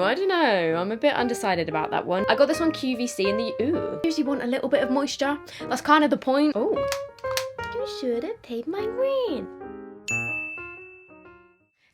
I don't know. I'm a bit undecided about that one. I got this one QVC in the, ooh. Usually want a little bit of moisture. That's kind of the point. Oh, you should have paid my rent.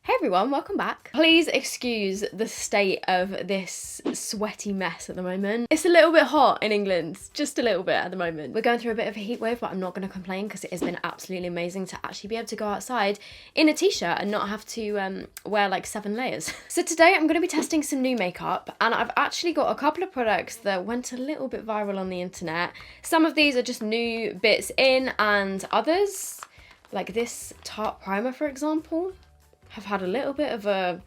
Hey everyone, welcome back. Please excuse the state of this sweaty mess at the moment. It's a little bit hot in England, just a little bit at the moment. We're going through a bit of a heat wave, but I'm not going to complain because it has been absolutely amazing to actually be able to go outside in a t-shirt and not have to wear like 7 layers. So today I'm going to be testing some new makeup, and I've actually got a couple of products that went a little bit viral on the internet. Some of these are just new bits in, and others, like this Tarte primer for example, have had a little bit of a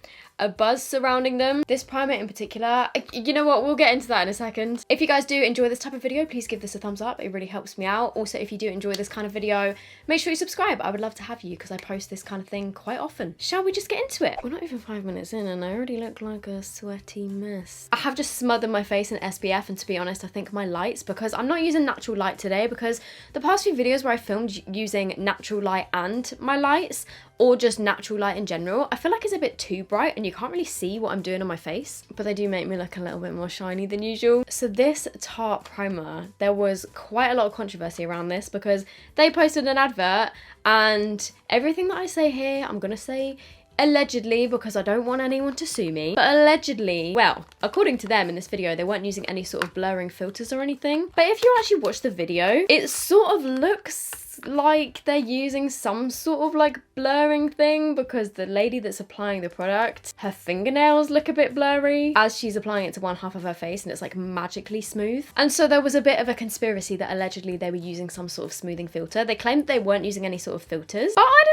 buzz surrounding them. This primer in particular, you know what, we'll get into that in a second. If you guys do enjoy this type of video, please give this a thumbs up. It really helps me out. Also, if you do enjoy this kind of video, make sure you subscribe. I would love to have you because I post this kind of thing quite often. Shall we just get into it? We're not even 5 minutes in and I already look like a sweaty mess. I have just smothered my face in SPF, and to be honest, I think my lights, because I'm not using natural light today, because the past few videos where I filmed using natural light and my lights, or just natural light in general, I feel like it's a bit too bright and you can't really see what I'm doing on my face, but they do make me look a little bit more shiny than usual. So this Tarte primer, there was quite a lot of controversy around this because they posted an advert, and everything that I say here, I'm gonna say allegedly because I don't want anyone to sue me, but allegedly, well, according to them in this video, they weren't using any sort of blurring filters or anything. But if you actually watch the video, it sort of looks like they're using some sort of like blurring thing, because the lady that's applying the product, her fingernails look a bit blurry as she's applying it to one half of her face, and it's like magically smooth. And so there was a bit of a conspiracy that allegedly they were using some sort of smoothing filter. They claimed they weren't using any sort of filters, but I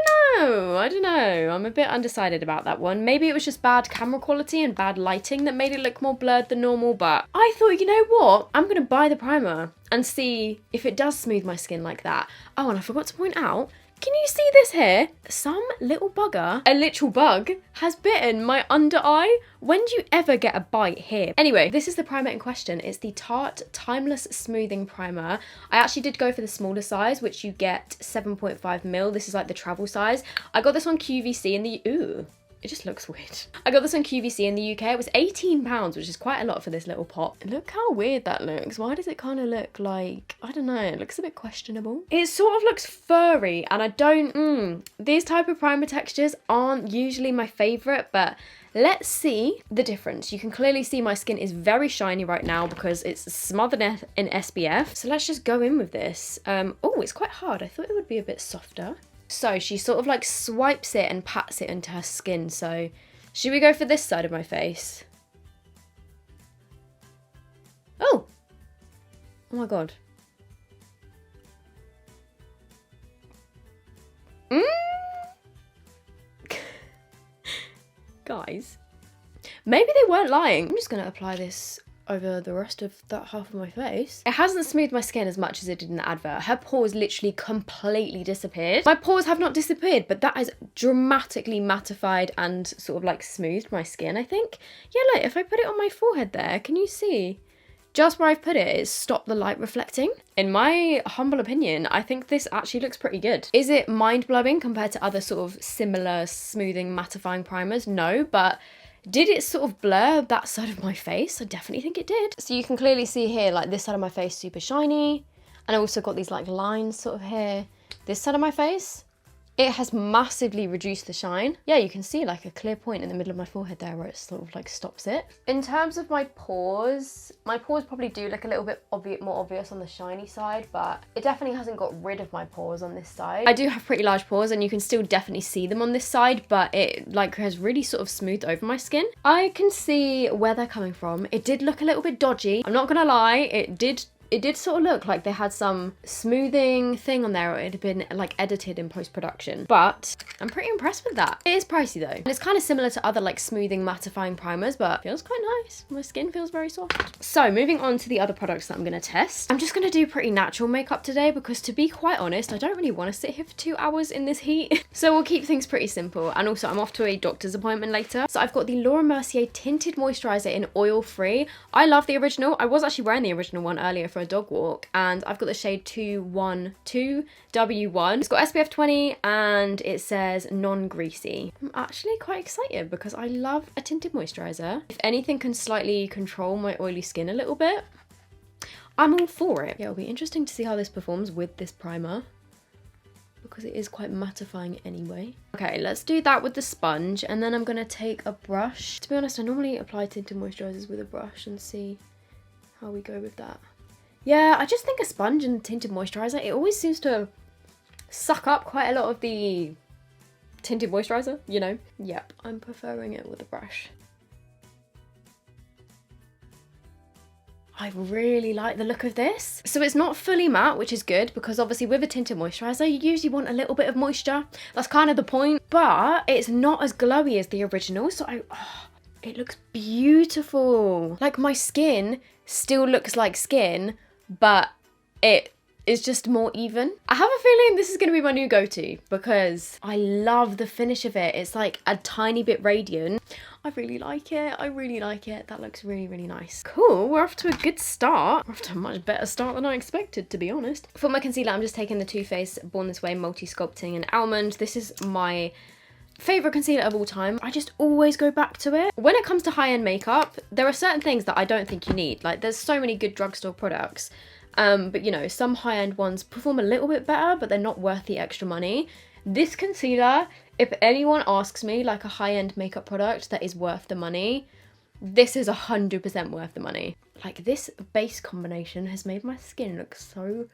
don't know. I'm a bit undecided about that one. Maybe it was just bad camera quality and bad lighting that made it look more blurred than normal, but I thought, you know what? I'm gonna buy the primer and see if it does smooth my skin like that. Oh, and I forgot to point out, can you see this here? Some little bugger, a literal bug, has bitten my under eye. When do you ever get a bite here? Anyway, this is the primer in question. It's the Tarte Timeless Smoothing Primer. I actually did go for the smaller size, which you get 7.5ml. This is like the travel size. I got this on QVC in the, ooh, it just looks weird. I got this on QVC in the UK. It was £18, which is quite a lot for this little pot. Look how weird that looks. Why does it kind of look like, I don't know, it looks a bit questionable. It sort of looks furry, and I don't, these type of primer textures aren't usually my favourite, but let's see the difference. You can clearly see my skin is very shiny right now because it's smothered in SPF. So let's just go in with this. Oh, it's quite hard. I thought it would be a bit softer. So she sort of like swipes it and pats it into her skin. So should we go for this side of my face? Oh my god. Guys, maybe they weren't lying. I'm just gonna apply this over the rest of that half of my face. It hasn't smoothed my skin as much as it did in the advert. Her pores literally completely disappeared. My pores have not disappeared, but that has dramatically mattified and sort of like smoothed my skin, I think. Yeah, look, if I put it on my forehead there, can you see? Just where I've put it, it's stopped the light reflecting. In my humble opinion, I think this actually looks pretty good. Is it mind-blowing compared to other sort of similar smoothing, mattifying primers? No, but did it sort of blur that side of my face? I definitely think it did. So you can clearly see here, like this side of my face super shiny. And I also got these like lines sort of here. This side of my face, it has massively reduced the shine. Yeah, you can see like a clear point in the middle of my forehead there where it sort of like stops it. In terms of my pores probably do look a little bit more obvious on the shiny side, but it definitely hasn't got rid of my pores on this side. I do have pretty large pores and you can still definitely see them on this side, but it like has really sort of smoothed over my skin. I can see where they're coming from. It did look a little bit dodgy. I'm not gonna lie, it did sort of look like they had some smoothing thing on there, or it had been like edited in post-production, but I'm pretty impressed with that. It is pricey though, and it's kind of similar to other like smoothing mattifying primers, but feels quite nice. My skin feels very soft. So moving on to the other products that I'm going to test. I'm just going to do pretty natural makeup today because, to be quite honest, I don't really want to sit here for 2 hours in this heat. So we'll keep things pretty simple, and also I'm off to a doctor's appointment later. So I've got the Laura Mercier Tinted Moisturizer in oil free. I love the original. I was actually wearing the original one earlier for a dog walk, and I've got the shade 212W1. It's got SPF 20 and it says non-greasy. I'm actually quite excited because I love a tinted moisturiser. If anything can slightly control my oily skin a little bit, I'm all for it. Yeah, it'll be interesting to see how this performs with this primer, because it is quite mattifying anyway. Okay, let's do that with the sponge, and then I'm gonna take a brush. To be honest, I normally apply tinted moisturisers with a brush and see how we go with that. Yeah, I just think a sponge and tinted moisturiser, it always seems to suck up quite a lot of the tinted moisturiser, you know? Yep, I'm preferring it with a brush. I really like the look of this. So it's not fully matte, which is good, because obviously with a tinted moisturiser, you usually want a little bit of moisture. That's kind of the point, but it's not as glowy as the original. So it looks beautiful. Like, my skin still looks like skin, but it is just more even. I have a feeling this is going to be my new go-to because I love the finish of it. It's like a tiny bit radiant. I really like it. I really like it. That looks really, really nice. Cool. We're off to a good start. We're off to a much better start than I expected, to be honest. For my concealer, I'm just taking the Too Faced Born This Way Multi-Sculpting in Almond. This is my favourite concealer of all time. I just always go back to it. When it comes to high-end makeup, there are certain things that I don't think you need. Like, there's so many good drugstore products. But you know, some high-end ones perform a little bit better, but they're not worth the extra money. This concealer, if anyone asks me like a high-end makeup product that is worth the money, this is 100% worth the money. Like, this base combination has made my skin look so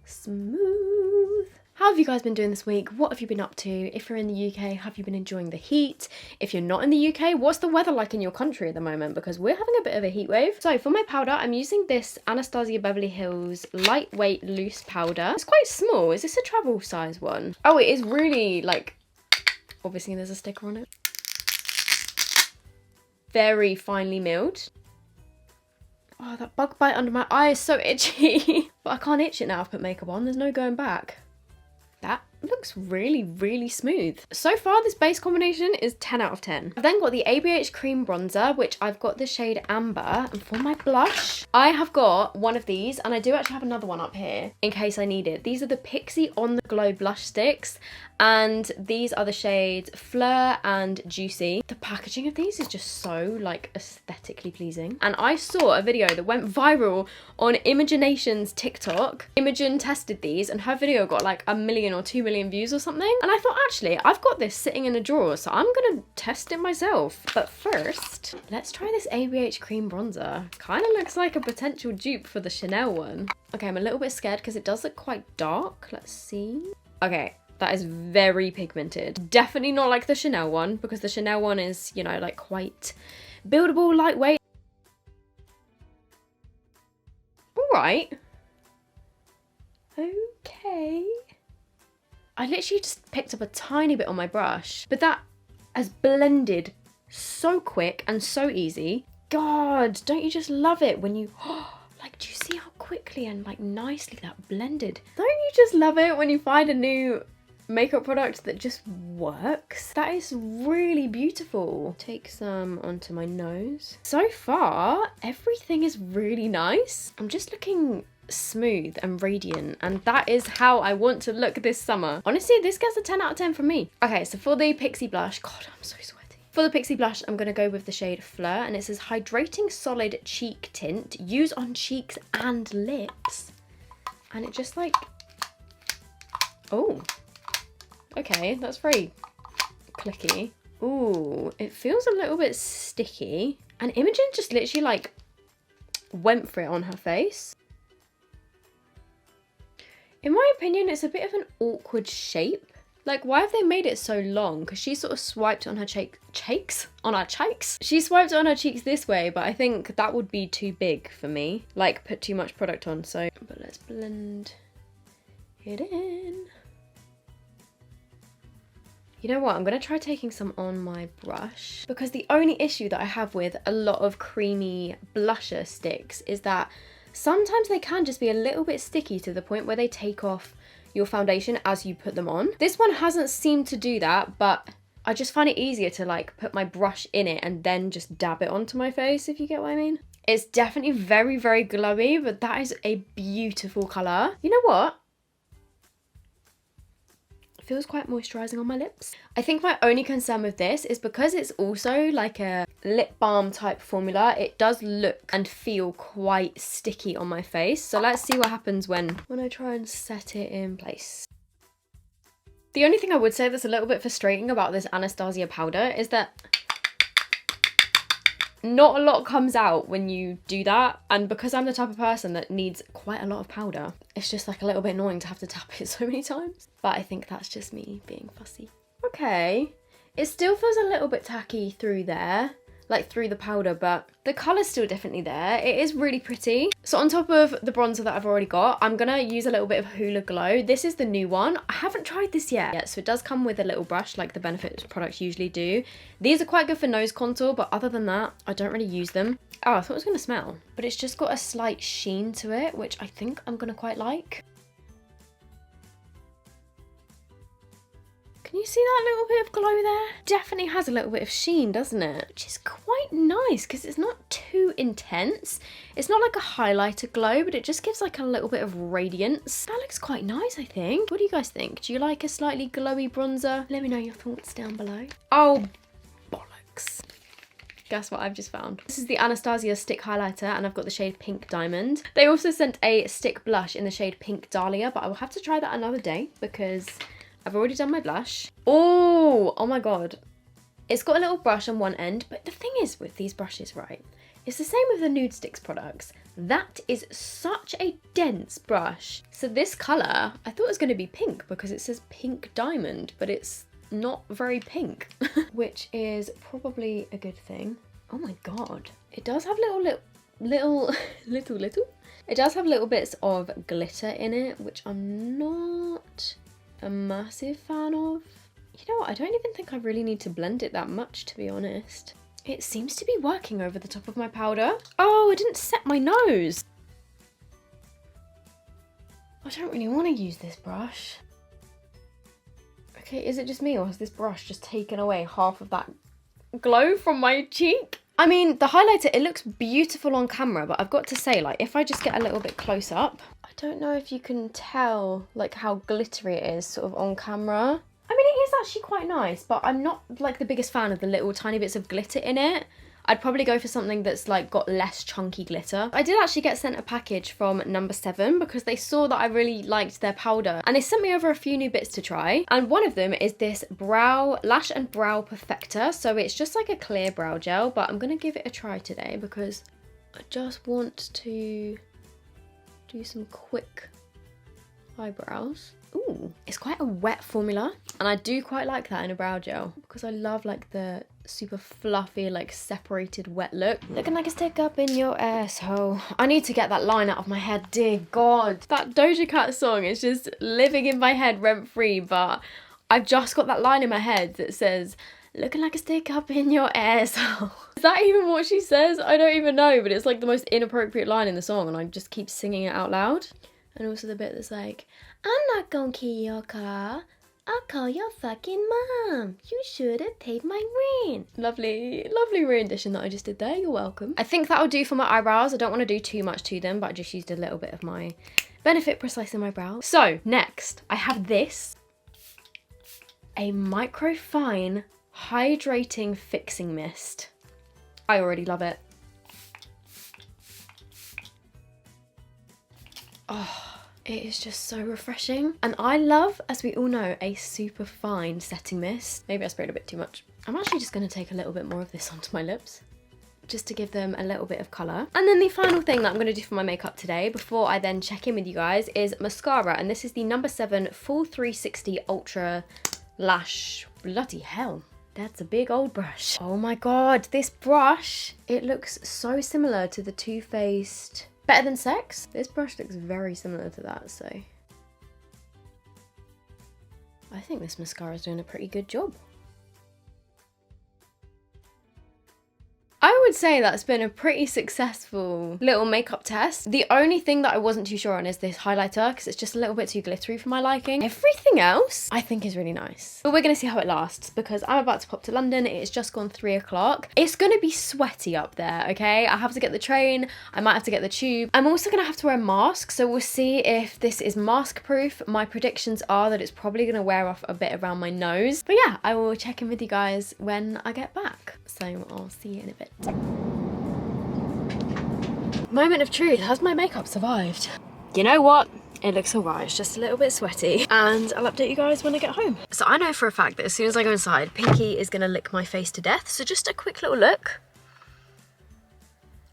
smooth. How have you guys been doing this week? What have you been up to? If you're in the UK, have you been enjoying the heat? If you're not in the UK, what's the weather like in your country at the moment? Because we're having a bit of a heat wave. So for my powder, I'm using this Anastasia Beverly Hills lightweight loose powder. It's quite small. Is this a travel size one? Oh, it is really, like, obviously there's a sticker on it. Very finely milled. Oh, that bug bite under my eye is so itchy. But I can't itch it now I've put makeup on. There's no going back. That looks really, really smooth. So far, this base combination is 10 out of 10. I've then got the ABH Cream Bronzer, which I've got the shade Amber. And for my blush, I have got one of these, and I do actually have another one up here in case I need it. These are the Pixie On The Glow blush sticks, and these are the shades Fleur and Juicy. The packaging of these is just so, like, aesthetically pleasing. And I saw a video that went viral on Imagination's TikTok. Imogen tested these, and her video got like 1 million or 2 million views or something. And I thought, actually, I've got this sitting in a drawer, so I'm gonna test it myself. But first, let's try this ABH Cream Bronzer. Kind of looks like a potential dupe for the Chanel one. Okay, I'm a little bit scared because it does look quite dark. Let's see. Okay. That is very pigmented. Definitely not like the Chanel one, because the Chanel one is, you know, like quite buildable, lightweight. All right. Okay. I literally just picked up a tiny bit on my brush, but that has blended so quick and so easy. God, don't you just love it when you... Like, do you see how quickly and like nicely that blended? Don't you just love it when you find a new makeup product that just works? That is really beautiful. Take some onto my nose. So far, everything is really nice. I'm just looking smooth and radiant, and that is how I want to look this summer. Honestly, this gets a 10 out of 10 from me. Okay, so for the Pixie blush, God, I'm so sweaty. For the Pixie blush, I'm going to go with the shade Fleur, and it says Hydrating Solid Cheek Tint. Use on cheeks and lips. And it just like... Oh. Okay, that's very clicky. Ooh, it feels a little bit sticky. And Imogen just literally like went for it on her face. In my opinion, it's a bit of an awkward shape. Like, why have they made it so long? Because she sort of swiped on her cheeks? On her cheeks? She swiped on her cheeks this way, but I think that would be too big for me. Like, put too much product on, so... But let's blend it in. You know what, I'm going to try taking some on my brush, because the only issue that I have with a lot of creamy blusher sticks is that sometimes they can just be a little bit sticky to the point where they take off your foundation as you put them on. This one hasn't seemed to do that, but I just find it easier to like put my brush in it and then just dab it onto my face, if you get what I mean. It's definitely very, very glowy, but that is a beautiful colour. You know what? Feels quite moisturizing on my lips. I think my only concern with this is because it's also like a lip balm type formula, it does look and feel quite sticky on my face. So let's see what happens when I try and set it in place. The only thing I would say that's a little bit frustrating about this Anastasia powder is that not a lot comes out when you do that, and because I'm the type of person that needs quite a lot of powder, it's just like a little bit annoying to have to tap it so many times. But I think that's just me being fussy. Okay, it still feels a little bit tacky through there, like through the powder, but the colour's still definitely there. It is really pretty. So on top of the bronzer that I've already got, I'm gonna use a little bit of Hoola Glow. This is the new one. I haven't tried this yet. So it does come with a little brush like the Benefit products usually do. These are quite good for nose contour, but other than that, I don't really use them. Oh, I thought it was gonna smell, but it's just got a slight sheen to it, which I think I'm gonna quite like. Can you see that little bit of glow there? Definitely has a little bit of sheen, doesn't it? Which is quite nice because it's not too intense. It's not like a highlighter glow, but it just gives like a little bit of radiance. That looks quite nice, I think. What do you guys think? Do you like a slightly glowy bronzer? Let me know your thoughts down below. Oh, bollocks. Guess what I've just found? This is the Anastasia stick highlighter and I've got the shade Pink Diamond. They also sent a stick blush in the shade Pink Dahlia, but I will have to try that another day because I've already done my blush. Oh my god. It's got a little brush on one end, but the thing is with these brushes, right, it's the same with the Nude Sticks products. That is such a dense brush. So this colour, I thought it was going to be pink because it says Pink Diamond, but it's not very pink, which is probably a good thing. Oh my god. It does have little. It does have little bits of glitter in it, which I'm not a massive fan of. You know what, I don't even think I really need to blend it that much, to be honest. It seems to be working over the top of my powder. Oh, I didn't set my nose. I don't really want to use this brush. Okay, is it just me or has this brush just taken away half of that glow from my cheek? I mean, the highlighter, it looks beautiful on camera, but I've got to say, like, if I just get a little bit close up, I don't know if you can tell, like, how glittery it is sort of on camera. I mean, it is actually quite nice, but I'm not, like, the biggest fan of the little tiny bits of glitter in it. I'd probably go for something that's, like, got less chunky glitter. I did actually get sent a package from No. 7 because they saw that I really liked their powder, and they sent me over a few new bits to try. And one of them is this Lash and Brow Perfector. So it's just like a clear brow gel, but I'm gonna give it a try today because I just want to do some quick eyebrows. Ooh, it's quite a wet formula, and I do quite like that in a brow gel because I love like the super fluffy, like separated wet look. Looking like a stick up in your asshole. I need to get that line out of my head, dear God. That Doja Cat song is just living in my head rent free, but I've just got that line in my head that says, looking like a stick up in your asshole. Is that even what she says? I don't even know, but it's like the most inappropriate line in the song and I just keep singing it out loud. And also the bit that's like, I'm not gonna key your car. I'll call your fucking mom. You should have paid my rent. Lovely, lovely rendition that I just did there. You're welcome. I think that'll do for my eyebrows. I don't want to do too much to them, but I just used a little bit of my Benefit Precise in my brows. So next, I have this. A microfine hydrating fixing mist. I already love it. Oh. It is just so refreshing. And I love, as we all know, a super fine setting mist. Maybe I sprayed a bit too much. I'm actually just going to take a little bit more of this onto my lips just to give them a little bit of colour. And then the final thing that I'm going to do for my makeup today before I then check in with you guys is mascara. And this is the No. 7 Full 360 Ultra Lash. Bloody hell. That's a big old brush. Oh my God, this brush, it looks so similar to the Too Faced Better Than Sex. This brush looks very similar to that, so I think this mascara is doing a pretty good job. I would say that's been a pretty successful little makeup test. The only thing that I wasn't too sure on is this highlighter, because it's just a little bit too glittery for my liking. Everything else I think is really nice. But we're gonna see how it lasts, because I'm about to pop to London. It's just gone 3 o'clock. It's gonna be sweaty up there, okay? I have to get the train, I might have to get the tube. I'm also gonna have to wear a mask, so we'll see if this is mask proof. My predictions are that it's probably gonna wear off a bit around my nose. But yeah, I will check in with you guys when I get back. So I'll see you in a bit. Moment of truth, has my makeup survived? You know what? It looks alright, it's just a little bit sweaty, and I'll update you guys when I get home. So I know for a fact that as soon as I go inside, Pinky is gonna lick my face to death, so just a quick little look.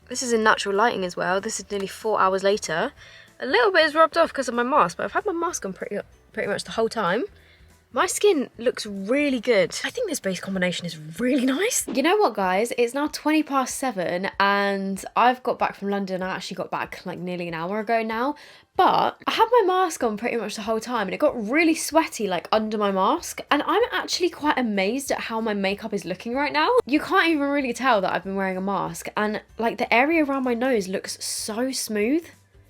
This is in natural lighting as well. This is nearly 4 hours later. A little bit is rubbed off because of my mask, but I've had my mask on pretty much the whole time. My skin looks really good. I think this base combination is really nice. You know what, guys? It's now 7:20 and I've got back from London. I actually got back like nearly an hour ago now. But I had my mask on pretty much the whole time and it got really sweaty like under my mask. And I'm actually quite amazed at how my makeup is looking right now. You can't even really tell that I've been wearing a mask, and like the area around my nose looks so smooth.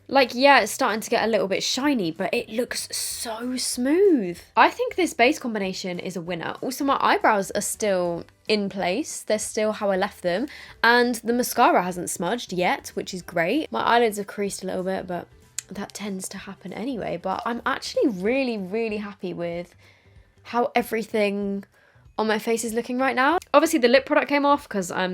Like, yeah, it's starting to get a little bit shiny, but it looks so smooth. I think this base combination is a winner. Also, my eyebrows are still in place. They're still how I left them. And the mascara hasn't smudged yet, which is great. My eyelids have creased a little bit, but that tends to happen anyway. But I'm actually really, really happy with how everything on my face is looking right now. Obviously the lip product came off because I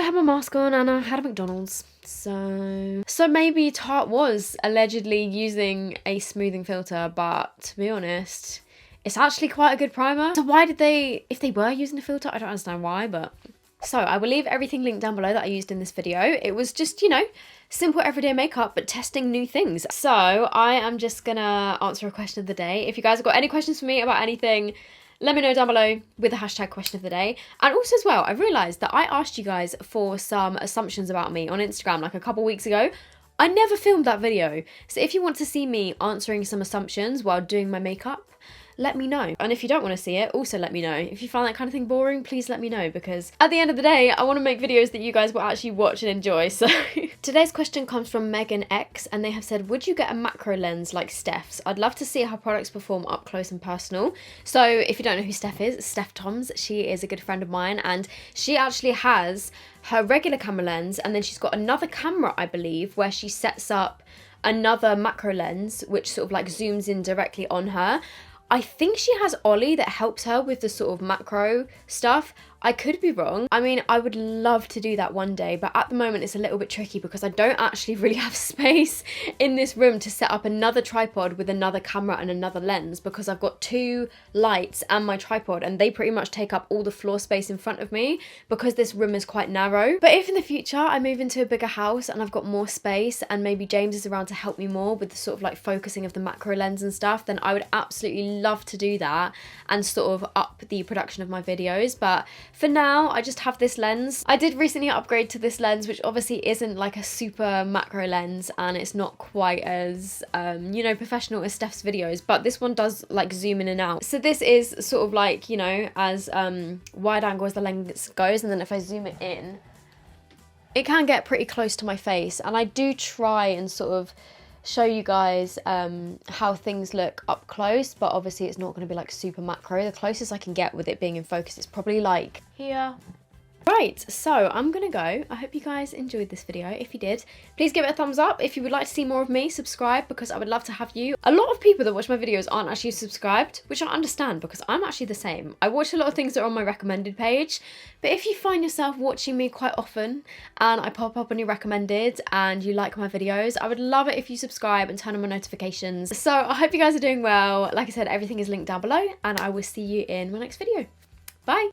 had my mask on and I had a McDonald's. So maybe Tarte was allegedly using a smoothing filter, but to be honest, it's actually quite a good primer. So why did they, if they were using a filter, I don't understand why, but. So I will leave everything linked down below that I used in this video. It was just, you know, simple everyday makeup, but testing new things. So I am just gonna answer a question of the day. If you guys have got any questions for me about anything, let me know down below with the hashtag question of the day. And also as well, I realised that I asked you guys for some assumptions about me on Instagram like a couple weeks ago. I never filmed that video. So if you want to see me answering some assumptions while doing my makeup, let me know. And if you don't want to see it, also let me know. If you find that kind of thing boring, please let me know, because at the end of the day, I want to make videos that you guys will actually watch and enjoy. So today's question comes from Megan X, and they have said, would you get a macro lens like Steph's? I'd love to see how products perform up close and personal. So if you don't know who Steph is, Steph Toms, she is a good friend of mine, and she actually has her regular camera lens, and then she's got another camera, I believe, where she sets up another macro lens, which sort of like zooms in directly on her. I think she has Ollie that helps her with the sort of macro stuff. I could be wrong. I mean, I would love to do that one day, but at the moment it's a little bit tricky because I don't actually really have space in this room to set up another tripod with another camera and another lens, because I've got 2 lights and my tripod and they pretty much take up all the floor space in front of me because this room is quite narrow. But if in the future I move into a bigger house and I've got more space and maybe James is around to help me more with the sort of like focusing of the macro lens and stuff, then I would absolutely love to do that and sort of up the production of my videos. But for now, I just have this lens. I did recently upgrade to this lens, which obviously isn't like a super macro lens and it's not quite as, you know, professional as Steph's videos, but this one does like zoom in and out. So this is sort of like, you know, as wide angle as the lens goes, and then if I zoom it in, it can get pretty close to my face. And I do try and sort of show you guys how things look up close, but obviously it's not going to be like super macro. The closest I can get with it being in focus is probably like here. Right, so I'm gonna go. I hope you guys enjoyed this video. If you did, please give it a thumbs up. If you would like to see more of me, subscribe, because I would love to have you. A lot of people that watch my videos aren't actually subscribed, which I understand because I'm actually the same. I watch a lot of things that are on my recommended page, but if you find yourself watching me quite often and I pop up on your recommended and you like my videos, I would love it if you subscribe and turn on my notifications. So I hope you guys are doing well. Like I said, everything is linked down below and I will see you in my next video. Bye.